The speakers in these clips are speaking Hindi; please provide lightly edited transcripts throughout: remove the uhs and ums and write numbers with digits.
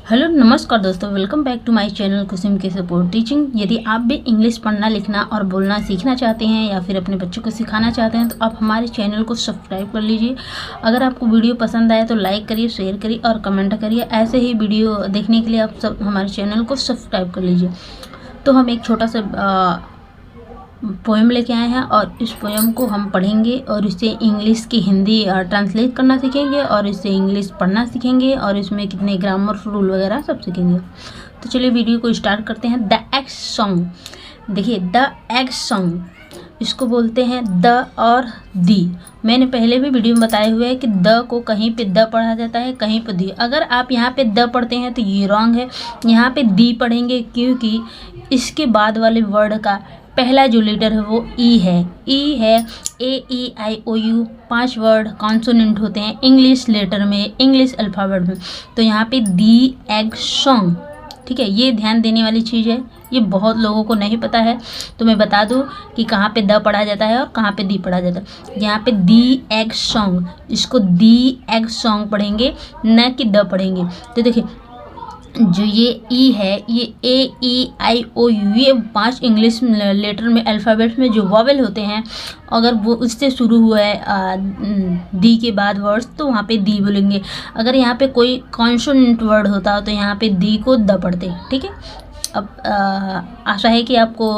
हेलो नमस्कार दोस्तों, welcome back to my channel Kusum के सपोर्ट टीचिंग। यदि आप भी इंग्लिश पढ़ना लिखना और बोलना सीखना चाहते हैं या फिर अपने बच्चों को सिखाना चाहते हैं तो आप हमारे चैनल को सब्सक्राइब कर लीजिए। अगर आपको वीडियो पसंद आए तो लाइक करिए, शेयर करिए और कमेंट करिए। ऐसे ही वीडियो देखने के लिए आप सब हमारे चैनल को सब्सक्राइब कर लीजिए। तो हम एक छोटा सा पोएम लेके आए हैं और इस पोएम को हम पढ़ेंगे और इससे इंग्लिश की हिंदी ट्रांसलेट करना सीखेंगे और इससे इंग्लिश पढ़ना सीखेंगे और इसमें कितने ग्रामर रूल वगैरह सब सीखेंगे। तो चलिए वीडियो को स्टार्ट करते हैं। The egg song. देखिए, द एग सॉन्ग इसको बोलते हैं द और दी। मैंने पहले भी वीडियो में बताए हुए है कि द को कहीं पे द पढ़ा जाता है, कहीं पे दी। अगर आप यहाँ पे द पढ़ते हैं तो ये रॉन्ग है, यहाँ पे दी पढ़ेंगे क्योंकि इसके बाद वाले वर्ड का पहला जो लेटर है वो ई है। ई है AEIOU 5 वर्ड कॉन्सोनेंट होते हैं इंग्लिश लेटर में, इंग्लिश अल्फ़ाबेट में। तो यहाँ पे दी एग सॉन्ग, ठीक है, ये ध्यान देने वाली चीज़ है। ये बहुत लोगों को नहीं पता है, तो मैं बता दूँ कि कहाँ पे द पढ़ा जाता है और कहाँ पे दी पढ़ा जाता है। यहाँ पे दी एग सॉन्ग, इसको दी एग सॉन्ग पढ़ेंगे, न कि द पढ़ेंगे। तो देखिए, जो ये ई है ये AEIOU, ये 5 इंग्लिश लेटर में अल्फ़ाबेट में जो वॉवेल होते हैं, अगर वो उससे शुरू हुआ है दी के बाद वर्ड्स तो वहाँ पे दी बोलेंगे। अगर यहाँ पे कोई कॉन्सोनेंट वर्ड होता तो यहाँ पे दी को द पढ़ते, ठीक है। अब आशा है कि आपको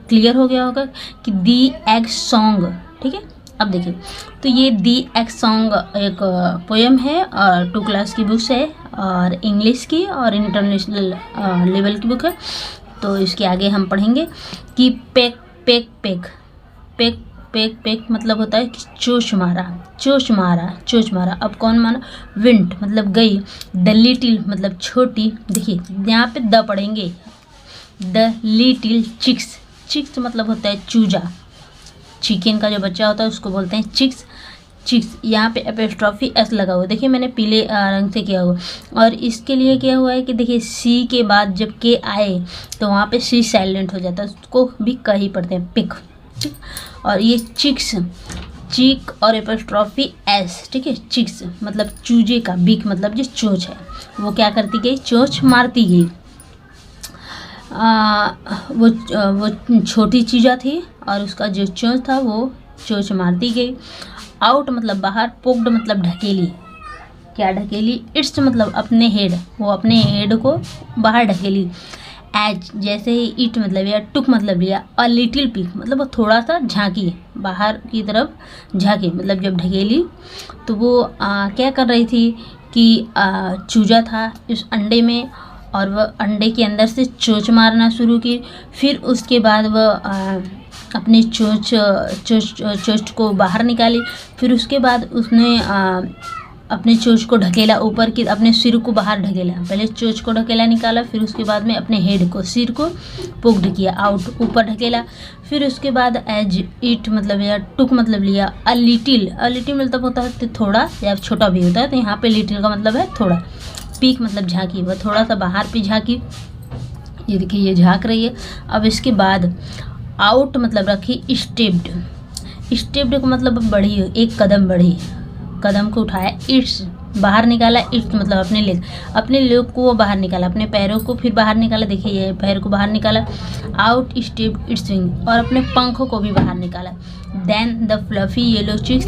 क्लियर हो गया होगा कि दी एग सॉन्ग, ठीक है। अब देखिए, तो ये दी एग सॉन्ग एक पोएम है और 2 क्लास की बुक्स है और इंग्लिश की और इंटरनेशनल लेवल की बुक है। तो इसके आगे हम पढ़ेंगे कि pack pack pack pack pack pack मतलब होता है कि चोच मारा, चोच मारा, चोच मारा। अब कौन माना? विंट मतलब गई, द लिटिल मतलब छोटी। देखिए यहाँ पे द पढ़ेंगे, द लिटिल चिक्स। चिक्स मतलब होता है चूजा, चिकन का जो बच्चा होता है उसको बोलते हैं चिक्स। चिक्स यहाँ पे एपोस्ट्रॉफी एस लगा हुआ है, देखिए मैंने पीले रंग से किया हुआ। और इसके लिए क्या हुआ है कि देखिए सी के बाद जब के आए तो वहाँ पे सी साइलेंट हो जाता है, उसको भी क ही पढ़ते हैं, पिक। और ये चिक्स, चिक और एपोस्ट्रॉफी एस, ठीक है। चिक्स मतलब चूजे का, बिक मतलब जो चोंच है वो क्या करती गई? चोंच मारती गई। वो छोटी चीज़ा थी और उसका जो चोंच था वो चोंच मारती गई। आउट मतलब बाहर, पोक्ड मतलब ढकेली। क्या ढकेली? इट्स मतलब अपने हेड, वो अपने हेड को बाहर ढकेली। एज जैसे ही इट मतलब लिया, टुक मतलब लिया। अ लिटिल पिक मतलब वो थोड़ा सा झांकी, बाहर की तरफ झांकी, मतलब जब ढकेली तो वो क्या कर रही थी कि चूजा था इस अंडे में और वह अंडे के अंदर से चोंच मारना शुरू की। फिर उसके बाद वह अपनी चोंच को बाहर निकाली। फिर उसके बाद उसने अपने चोंच को ढकेला ऊपर की, अपने सिर को बाहर ढकेला। पहले चोंच को ढकेला निकाला, फिर उसके बाद में अपने हेड को, सिर को पुक्ड किया, आउट ऊपर ढकेला। फिर उसके बाद एज इट मतलब या टुक मतलब लिया। अ लिटिल, अ लिटिल मतलब होता है थोड़ा या छोटा भी होता है, तो यहाँ पे लिटिल का मतलब है थोड़ा। पीक मतलब झांकी, वह थोड़ा सा बाहर पे झांकी। ये देखिए ये झांक रही है। अब इसके बाद आउट मतलब रखी स्टेप्ड। स्टेप्ड का मतलब बढ़ी, एक कदम बढ़ी, कदम को उठाया। इट्स बाहर निकाला, इट्स मतलब अपने लेग को वो बाहर निकाला, अपने पैरों को फिर बाहर निकाला। देखिए ये पैर को बाहर निकाला। आउट स्टेप्ड इट्स विंग और अपने पंखों को भी बाहर निकाला। Then the fluffy yellow chicks,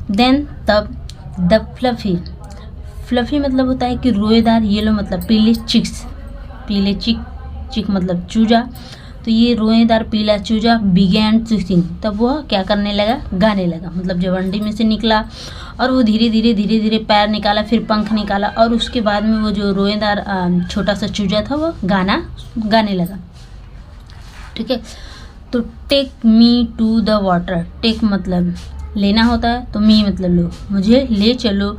then तब द फ्लफी, फ्लफी मतलब होता है कि रोएदार, येलो मतलब पीले, चिक्स पीले, चिक मतलब चूजा। तो ये रोएदार पीला चूजा बिगैन टू सिंग, तब वह क्या करने लगा? गाने लगा। मतलब जब अंडे में से निकला और वो धीरे धीरे पैर निकाला, फिर पंख निकाला और उसके बाद में वो जो रोएदार छोटा सा चूजा था वो गाने लगा, ठीक है। तो take me to the water, take मतलब लेना होता है, तो मी मतलब लो, मुझे ले चलो।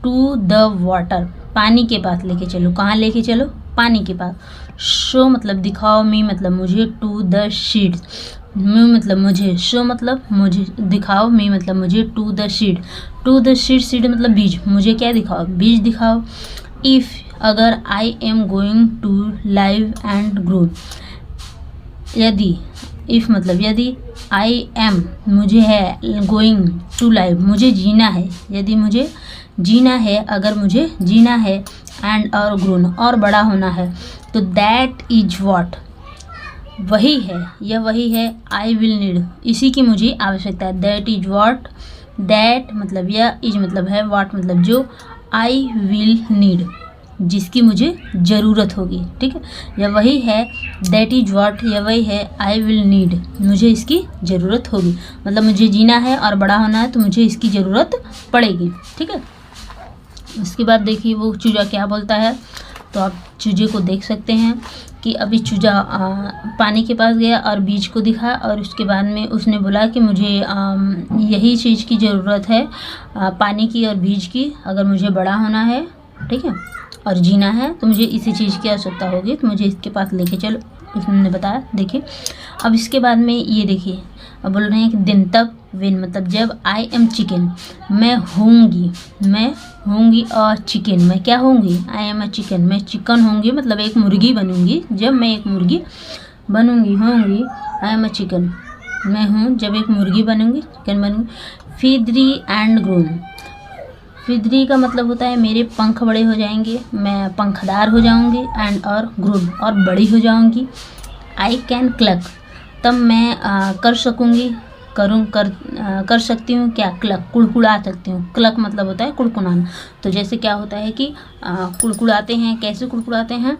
टू द वाटर पानी के पास लेके चलो। कहाँ लेके चलो? पानी के पास। शो मतलब दिखाओ, मी मतलब मुझे। टू द शीड, मी मतलब मुझे, शो मतलब मुझे दिखाओ, मी मतलब मुझे। To the seed, to the seed, seed मतलब बीज, मुझे क्या दिखाओ? बीज दिखाओ। इफ़ अगर I am going to live and grow, यदि इफ़ मतलब यदि, आई एम मुझे है, गोइंग टू लाइव मुझे जीना है, यदि मुझे जीना है, अगर मुझे जीना है, एंड और ग्रोन और बड़ा होना है, तो दैट इज व्हाट वही है, यह वही है, आई विल नीड इसी की मुझे आवश्यकता है, दैट इज व्हाट, दैट मतलब यह, इज मतलब है, व्हाट मतलब जो, आई विल नीड जिसकी मुझे ज़रूरत होगी, ठीक है। यह वही है, दैट इज व्हाट यह वही है, आई विल नीड मुझे इसकी ज़रूरत होगी, मतलब मुझे जीना है और बड़ा होना है तो मुझे इसकी ज़रूरत पड़ेगी, ठीक है। उसके बाद देखिए वो चूजा क्या बोलता है, तो आप चूजे को देख सकते हैं कि अभी चूजा पानी के पास गया और बीज को दिखा, और उसके बाद में उसने बोला कि मुझे यही चीज़ की ज़रूरत है, पानी की और बीज की, अगर मुझे बड़ा होना है, ठीक है, और जीना है तो मुझे इसी चीज़ की आवश्यकता होगी, तो मुझे इसके पास लेके चलो, उसने बताया। देखिए अब इसके बाद में ये देखिए, अब बोल रहे हैं कि दिन तक, विन मतलब जब, आई एम चिकन मैं होंगी और चिकन मैं क्या होंगी, आई एम अ चिकन मैं चिकन होंगी, मतलब एक मुर्गी बनूंगी, जब मैं एक मुर्गी बनूंगी, होंगी, आई एम अ चिकन मैं हूँ जब एक मुर्गी बनूंगी, चिकन बनूंगी। फीदरी एंड ग्रोन, फीदरी का मतलब होता है मेरे पंख बड़े हो जाएंगे, मैं पंखदार हो जाऊंगी, एंड और ग्रोन और बड़ी हो जाऊंगी। आई कैन क्लक तब मैं कर सकूंगी, कर सकती हूँ क्या, क्लक कुड़कुड़ा सकती हूँ, क्लक मतलब होता है कुड़कुड़ाना, तो जैसे क्या होता है कि कुड़कुड़ाते हैं, कैसे कुड़कुड़ाते हैं,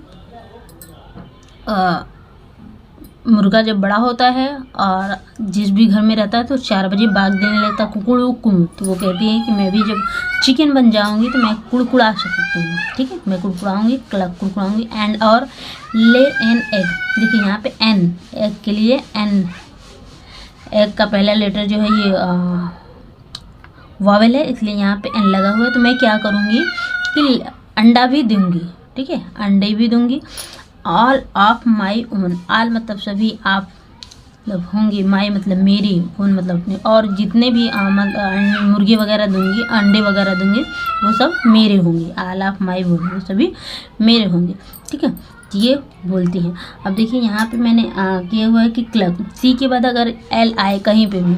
मुर्गा जब बड़ा होता है और जिस भी घर में रहता है तो 4 बजे बाग देने लगता है, कुकड़ू कुम, तो वो कहती है कि मैं भी जब चिकन बन जाऊंगी तो मैं कुड़कुड़ा सकती हूँ, ठीक है, मैं कुड़कुड़ाऊंगी, क्लक कुड़कुड़ाऊंगी। एंड और ले एन एग, देखिए यहाँ पे एन, एग के लिए एन, एग का पहला लेटर जो है ये वावेल है, इसलिए यहाँ पे एन लगा हुआ है, तो मैं क्या करूँगी कि अंडा भी दूंगी, ठीक है, अंडे भी दूंगी। ऑल ऑफ माई ओन, आल मतलब सभी, आप मतलब होंगे, माई मतलब मेरी, ओन मतलब अपने, और जितने भी मुर्गे वगैरह दूंगी, अंडे वगैरह दूंगी, वो सब मेरे होंगे, आल ऑफ माई ओन वो सभी मेरे होंगे, ठीक है, ये बोलती हैं। अब देखिए यहाँ पे मैंने किया हुआ है कि क्लक, सी के बाद अगर एल आए कहीं पे भी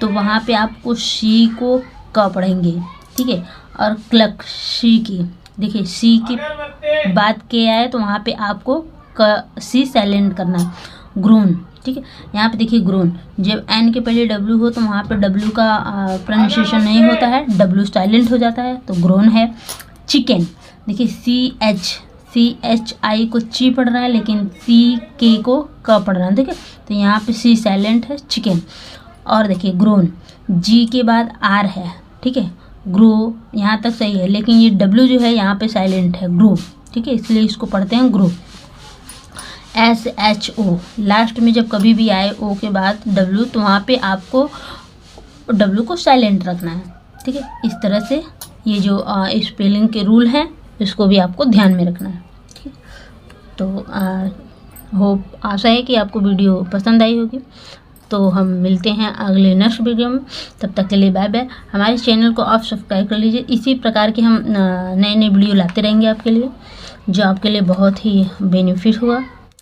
तो वहाँ पे आपको सी को क पढ़ेंगे, ठीक है, और क्लक सी की, देखिए सी की बात के आए तो वहाँ पे आपको सी साइलेंट करना है। ग्रोन, ठीक है, यहाँ पे देखिए ग्रोन, जब एन के पहले डब्ल्यू हो तो वहाँ पे डब्ल्यू का प्रोनाउंसिएशन नहीं होता है, डब्ल्यू साइलेंट हो जाता है, तो ग्रोन है। चिकन, देखिए सी एच आई को ची पढ़ रहा है, लेकिन सी के को क पढ़ रहा है, ठीक है, तो यहाँ पे सी साइलेंट है, चिकन। और देखिए ग्रोन, जी के बाद आर है, ठीक है, ग्रो यहाँ तक सही है, लेकिन ये डब्ल्यू जो है यहाँ पे साइलेंट है, ग्रो, ठीक है, इसलिए इसको पढ़ते हैं grow. S H O, last में जब कभी भी आए ओ के बाद डब्ल्यू तो वहाँ पे आपको डब्ल्यू को साइलेंट रखना है, ठीक है, इस तरह से ये जो स्पेलिंग के रूल हैं इसको भी आपको ध्यान में रखना है, ठीक है। तो होप आशा है कि आपको वीडियो पसंद आई होगी, तो हम मिलते हैं अगले नेक्स्ट वीडियो में, तब तक के लिए बाय बाय। हमारे चैनल को आप सब्सक्राइब कर लीजिए, इसी प्रकार के हम नए नए वीडियो लाते रहेंगे आपके लिए, जो आपके लिए बहुत ही बेनिफिट हुआ।